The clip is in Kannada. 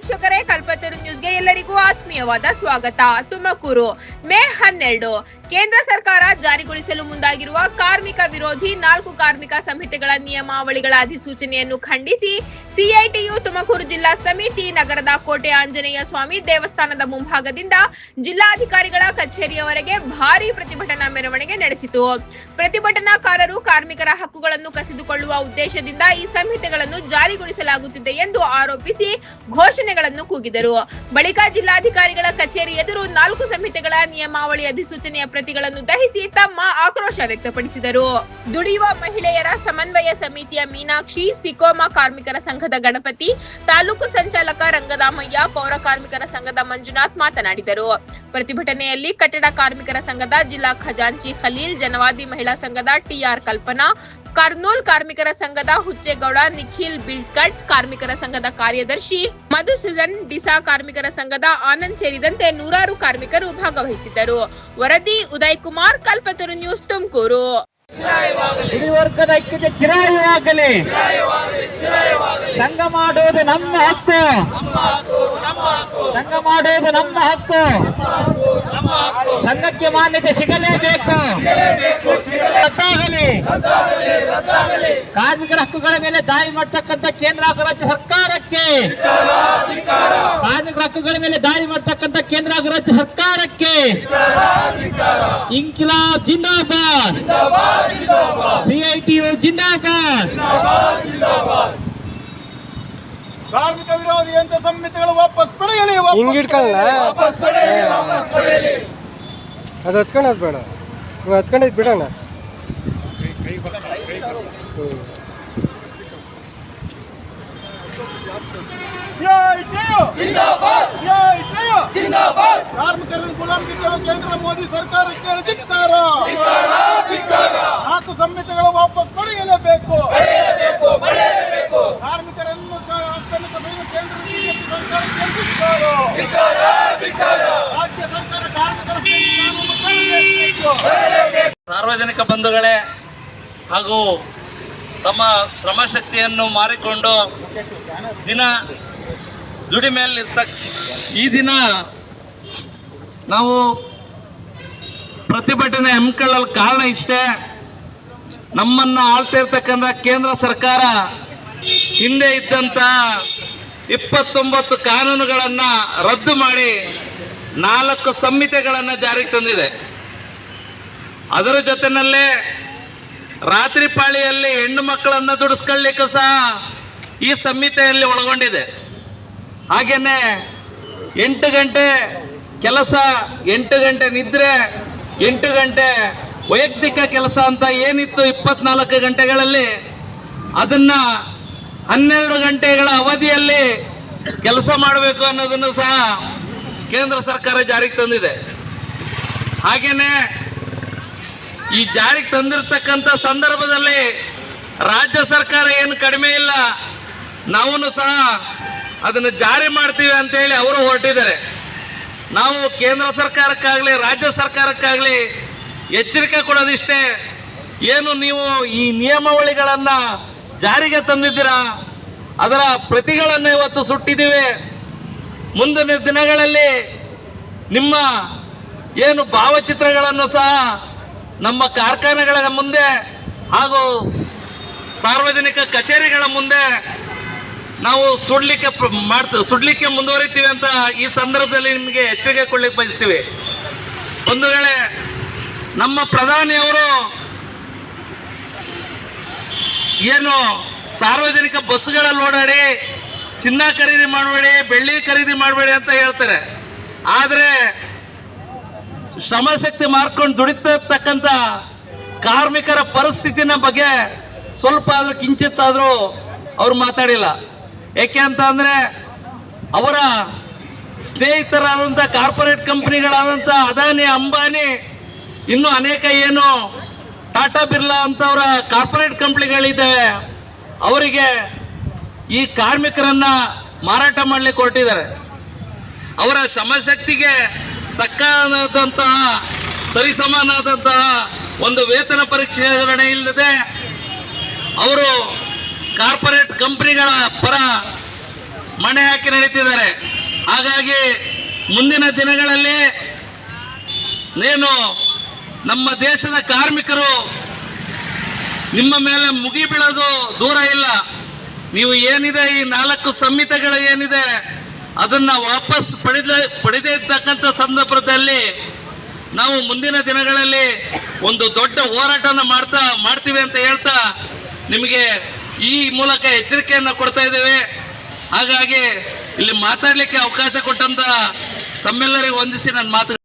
ವೀಕ್ಷಕರೇ, ಕಲ್ಪತರು ನ್ಯೂಸ್ಗೆ ಎಲ್ಲರಿಗೂ ಆತ್ಮೀಯವಾದ ಸ್ವಾಗತ. ತುಮಕೂರು ಮೇ 12 ಕೇಂದ್ರ ಸರ್ಕಾರ ಜಾರಿಗೊಳಿಸಲು ಮುಂದಾಗಿರುವ ಕಾರ್ಮಿಕ ವಿರೋಧಿ 4 ಕಾರ್ಮಿಕ ಸಂಹಿತೆಗಳ ನಿಯಮಾವಳಿಗಳ ಅಧಿಸೂಚನೆಯನ್ನು ಖಂಡಿಸಿ ಸಿಐಟಿಯು ತುಮಕೂರು ಜಿಲ್ಲಾ ಸಮಿತಿ ನಗರದ ಕೋಟೆ ಆಂಜನೇಯ ಸ್ವಾಮಿ ದೇವಸ್ಥಾನದ ಮುಂಭಾಗದಿಂದ ಜಿಲ್ಲಾಧಿಕಾರಿಗಳ ಕಚೇರಿಯವರೆಗೆ ಭಾರೀ ಪ್ರತಿಭಟನಾ ಮೆರವಣಿಗೆ ನಡೆಸಿತು. ಪ್ರತಿಭಟನಾಕಾರರು ಕಾರ್ಮಿಕರ ಹಕ್ಕುಗಳನ್ನು ಕಸಿದುಕೊಳ್ಳುವ ಉದ್ದೇಶದಿಂದ ಈ ಸಂಹಿತೆಗಳನ್ನು ಜಾರಿಗೊಳಿಸಲಾಗುತ್ತಿದೆ ಎಂದು ಆರೋಪಿಸಿ ಘೋಷಣೆಗಳನ್ನು ಕೂಗಿದರು. ಬಳಿಕ ಜಿಲ್ಲಾಧಿಕಾರಿಗಳ ಕಚೇರಿ ಎದುರು 4 ಸಂಹಿತೆಗಳ ನಿಯಮಾವಳಿ ಅಧಿಸೂಚನೆಯ ಪ್ರತಿಗಳನ್ನು ದಹಿಸಿ ತಮ್ಮ ಆಕ್ರೋಶ ವ್ಯಕ್ತಪಡಿಸಿದರು. ದುಡಿಯುವ ಮಹಿಳೆಯರ ಸಮನ್ವಯ ಸಮಿತಿಯ ಮೀನಾಕ್ಷಿ, ಸಿಕೋಮಾ ಕಾರ್ಮಿಕರ ಸಂಘದ ಗಣಪತಿ, ತಾಲೂಕು ಸಂಚಾಲಕ ರಂಗದಾಮಯ್ಯ, ಪೌರ ಕಾರ್ಮಿಕರ ಸಂಘದ ಮಂಜುನಾಥ್ ಮಾತನಾಡಿದರು. ಪ್ರತಿಭಟನೆಯಲ್ಲಿ ಕಟ್ಟಡ ಕಾರ್ಮಿಕರ ಸಂಘದ ಜಿಲ್ಲಾ ಖಜಾಂಚಿ ಖಲೀಲ್, ಜನವಾದಿ ಮಹಿಳಾ ಸಂಘದ ಟಿಆರ್ ಕಲ್ಪನಾ, ಕರ್ನೂಲ್ ಕಾರ್ಮಿಕರ ಸಂಘದ ಹುಚ್ಚೇಗೌಡ, ನಿಖಿಲ್ ಬಿಲ್ಕಟ್, ಕಾರ್ಮಿಕರ ಸಂಘದ ಕಾರ್ಯದರ್ಶಿ ಮಧುಸೂದನ್, ಡಿಸಾ ಕಾರ್ಮಿಕರ ಸಂಘದ ಆನಂದ್ ಸೇರಿದಂತೆ ನೂರಾರು ಕಾರ್ಮಿಕರು ಭಾಗವಹಿಸಿದ್ದರು. ವರದಿ ಉದಯ್ ಕುಮಾರ್, ಕಲ್ಪತರು ನ್ಯೂಸ್, ತುಮಕೂರು. ವರ್ಗದ ಐಕ್ಯತೆ ಚಿರಾಯವಾಗಲಿ. ಸಂಘ ಮಾಡುವುದು ನಮ್ಮ ಹಕ್ಕು. ಸಂಘ ಮಾಡುವುದು ನಮ್ಮ ಹಕ್ಕು. ಸಂಘಕ್ಕೆ ಮಾನ್ಯತೆ ಸಿಗಲೇಬೇಕು. ರದ್ದಾಗಲಿ. ಕಾರ್ಮಿಕರ ಹಕ್ಕುಗಳ ಮೇಲೆ ದಾಳಿ ಮಾಡತಕ್ಕಂಥ ಕೇಂದ್ರ ಹಾಗೂ ರಾಜ್ಯ ಸರ್ಕಾರಕ್ಕೆ, ಕಾರ್ಮಿಕರ ಹಕ್ಕುಗಳ ಮೇಲೆ ದಾಳಿ ಮಾಡತಕ್ಕಂಥ ಕೇಂದ್ರ ಹಾಗೂ ರಾಜ್ಯ ಸರ್ಕಾರಕ್ಕೆ ಇನ್ಕಿಲಾಬ್ ಜಿಂದಾಬಾದ್, ಸಿಐಟಿಯು ಜಿಂದಾಬಾದ್. ಕಾರ್ಮಿಕ ವಿರೋಧಿ ಅಂತ ಸಂಹಿತೆಗಳು ವಾಪಸ್ ಪಡೆಯಲಿ. ಹಿಂಗೆ ಇಟ್ಕೊಳ್ಳ ಅದು ಹತ್ಕೊಳ್ಳೋದು ಬೇಡ, ಹತ್ಕೊಂಡಿದ್ದು ಬಿಡೋಣ. ಕಾರ್ಮಿಕರನ್ನು ಗುಲಾಮಗಿರುವ ಕೇಂದ್ರ ಮೋದಿ ಸರ್ಕಾರಕ್ಕೆ ಧಿಕ್ಕಾರ. 4 ಸಂಹಿತೆಗಳು ವಾಪಸ್ ಪಡೆಯಲೇಬೇಕು. ಕಾರ್ಮಿಕರನ್ನು ಕೇಂದ್ರ ಸರ್ಕಾರಕ್ಕೆ ಧಿಕ್ಕಾರ. ರಾಜ್ಯ ಸರ್ಕಾರ ಕಾರ್ಮಿಕರ ಸಾರ್ವಜನಿಕ ಬಂಧುಗಳೇ ಹಾಗೂ ತಮ್ಮ ಶ್ರಮಶಕ್ತಿಯನ್ನು ಮಾರಿಕೊಂಡು ದಿನ ದುಡಿಮೆಯಲ್ಲಿರ್ತಕ್ಕ ಈ ದಿನ ನಾವು ಪ್ರತಿಭಟನೆ ಹಮ್ಮಿಕೊಳ್ಳಲು ಕಾರಣ ಇಷ್ಟೇ. ನಮ್ಮನ್ನು ಆಳ್ತಾ ಇರ್ತಕ್ಕಂಥ ಕೇಂದ್ರ ಸರ್ಕಾರ ಹಿಂದೆ ಇದ್ದಂಥ 29 ಕಾನೂನುಗಳನ್ನು ರದ್ದು ಮಾಡಿ 4 ಸಂಹಿತೆಗಳನ್ನು ಜಾರಿಗೆ ತಂದಿದೆ. ಅದರ ಜೊತೆಯಲ್ಲೇ ರಾತ್ರಿ ಪಾಳಿಯಲ್ಲಿ ಹೆಣ್ಣು ಮಕ್ಕಳನ್ನು ದುಡಿಸ್ಕೊಳ್ಳಿಕ್ಕೂ ಸಹ ಈ ಸಂಹಿತೆಯಲ್ಲಿ ಒಳಗೊಂಡಿದೆ. ಹಾಗೇನೆ 8 ಗಂಟೆ ಕೆಲಸ, 8 ಗಂಟೆ ನಿದ್ರೆ, 8 ಗಂಟೆ ವೈಯಕ್ತಿಕ ಕೆಲಸ ಅಂತ ಏನಿತ್ತು 24 ಗಂಟೆಗಳಲ್ಲಿ, ಅದನ್ನ 12 ಗಂಟೆಗಳ ಅವಧಿಯಲ್ಲಿ ಕೆಲಸ ಮಾಡಬೇಕು ಅನ್ನೋದನ್ನು ಸಹ ಕೇಂದ್ರ ಸರ್ಕಾರ ಜಾರಿಗೆ ತಂದಿದೆ. ಹಾಗೇನೆ ಈ ಜಾರಿಗೆ ತಂದಿರತಕ್ಕಂಥ ಸಂದರ್ಭದಲ್ಲಿ ರಾಜ್ಯ ಸರ್ಕಾರ ಏನು ಕಡಿಮೆ ಇಲ್ಲ, ನಾವು ಸಹ ಅದನ್ನು ಜಾರಿ ಮಾಡ್ತೀವಿ ಅಂತೇಳಿ ಅವರು ಹೊರಟಿದ್ದಾರೆ. ನಾವು ಕೇಂದ್ರ ಸರ್ಕಾರಕ್ಕಾಗಲಿ ರಾಜ್ಯ ಸರ್ಕಾರಕ್ಕಾಗಲಿ ಎಚ್ಚರಿಕೆ ಕೊಡೋದಿಷ್ಟೇ, ಏನು ನೀವು ಈ ನಿಯಮಾವಳಿಗಳನ್ನು ಜಾರಿಗೆ ತಂದಿದ್ದೀರಾ, ಅದರ ಪ್ರತಿಗಳನ್ನು ಇವತ್ತು ಸುಟ್ಟಿದ್ದೀವಿ. ಮುಂದಿನ ದಿನಗಳಲ್ಲಿ ನಿಮ್ಮ ಏನು ಭಾವಚಿತ್ರಗಳನ್ನು ಸಹ ನಮ್ಮ ಕಾರ್ಖಾನೆಗಳ ಮುಂದೆ ಹಾಗೂ ಸಾರ್ವಜನಿಕ ಕಚೇರಿಗಳ ಮುಂದೆ ನಾವು ಸುಡ್ಲಿಕ್ಕೆ ಮುಂದುವರಿತೀವಿ ಅಂತ ಈ ಸಂದರ್ಭದಲ್ಲಿ ನಿಮಗೆ ಎಚ್ಚರಿಕೆ ಕೊಡ್ಲಿಕ್ಕೆ ಬಯಸ್ತೀವಿ. ಬಂಧುಗಳೇ, ನಮ್ಮ ಪ್ರಧಾನಿಯವರು ಏನು ಸಾರ್ವಜನಿಕ ಬಸ್ಸುಗಳಲ್ಲಿ ಓಡಾಡಿ ಚಿನ್ನ ಖರೀದಿ ಮಾಡಬೇಡಿ, ಬೆಳ್ಳಿ ಖರೀದಿ ಮಾಡಬೇಡಿ ಅಂತ ಹೇಳ್ತಾರೆ. ಆದರೆ ಶ್ರಮಶಕ್ತಿ ಮಾರ್ಕೊಂಡು ದುಡಿತಕ್ಕಂಥ ಕಾರ್ಮಿಕರ ಪರಿಸ್ಥಿತಿನ ಬಗ್ಗೆ ಸ್ವಲ್ಪ ಆದ್ರೂ ಕಿಂಚಿತ್ತಾದ್ರೂ ಅವ್ರು ಮಾತಾಡಿಲ್ಲ. ಏಕೆ ಅಂತ ಅಂದರೆ ಅವರ ಸ್ನೇಹಿತರಾದಂಥ ಕಾರ್ಪೊರೇಟ್ ಕಂಪ್ನಿಗಳಾದಂಥ ಅದಾನಿ, ಅಂಬಾನಿ, ಇನ್ನೂ ಅನೇಕ ಏನು ಟಾಟಾ ಬಿರ್ಲಾ ಅಂತವರ ಕಾರ್ಪೊರೇಟ್ ಕಂಪ್ನಿಗಳಿದ್ದಾವೆ, ಅವರಿಗೆ ಈ ಕಾರ್ಮಿಕರನ್ನ ಮಾರಾಟ ಮಾಡಲಿಕ್ಕೆ ಹೊರಟಿದ್ದಾರೆ. ಅವರ ಶ್ರಮಶಕ್ತಿಗೆ ತಕ್ಕಂತಹ ಸರಿಸಮಾನಾದಂತಹ ಒಂದು ವೇತನ ಪರಿಷ್ಕರಣೆ ಇಲ್ಲದೆ ಅವರು ಕಾರ್ಪೊರೇಟ್ ಕಂಪನಿಗಳ ಪರ ಮಣೆ ಹಾಕಿ ನಡೀತಿದ್ದಾರೆ. ಹಾಗಾಗಿ ಮುಂದಿನ ದಿನಗಳಲ್ಲಿ ನೇನು ನಮ್ಮ ದೇಶದ ಕಾರ್ಮಿಕರು ನಿಮ್ಮ ಮೇಲೆ ಮುಗಿ ಬೀಳೋದು ದೂರ ಇಲ್ಲ. ನೀವು ಏನಿದೆ ಈ 4 ಸಂಹಿತೆಗಳು ಏನಿದೆ ಅದನ್ನ ವಾಪಸ್ ಪಡೆದೇ ಇರ್ತಕ್ಕಂಥ ಸಂದರ್ಭದಲ್ಲಿ ನಾವು ಮುಂದಿನ ದಿನಗಳಲ್ಲಿ ಒಂದು ದೊಡ್ಡ ಹೋರಾಟನ ಮಾಡ್ತೀವಿ ಅಂತ ಹೇಳ್ತಾ ನಿಮಗೆ ಈ ಮೂಲಕ ಎಚ್ಚರಿಕೆಯನ್ನು ಕೊಡ್ತಾ ಇದ್ದೇವೆ. ಹಾಗಾಗಿ ಇಲ್ಲಿ ಮಾತಾಡಲಿಕ್ಕೆ ಅವಕಾಶ ಕೊಟ್ಟಂತ ತಮ್ಮೆಲ್ಲರಿಗೂ ವಂದಿಸಿ ನನ್ನ ಮಾತು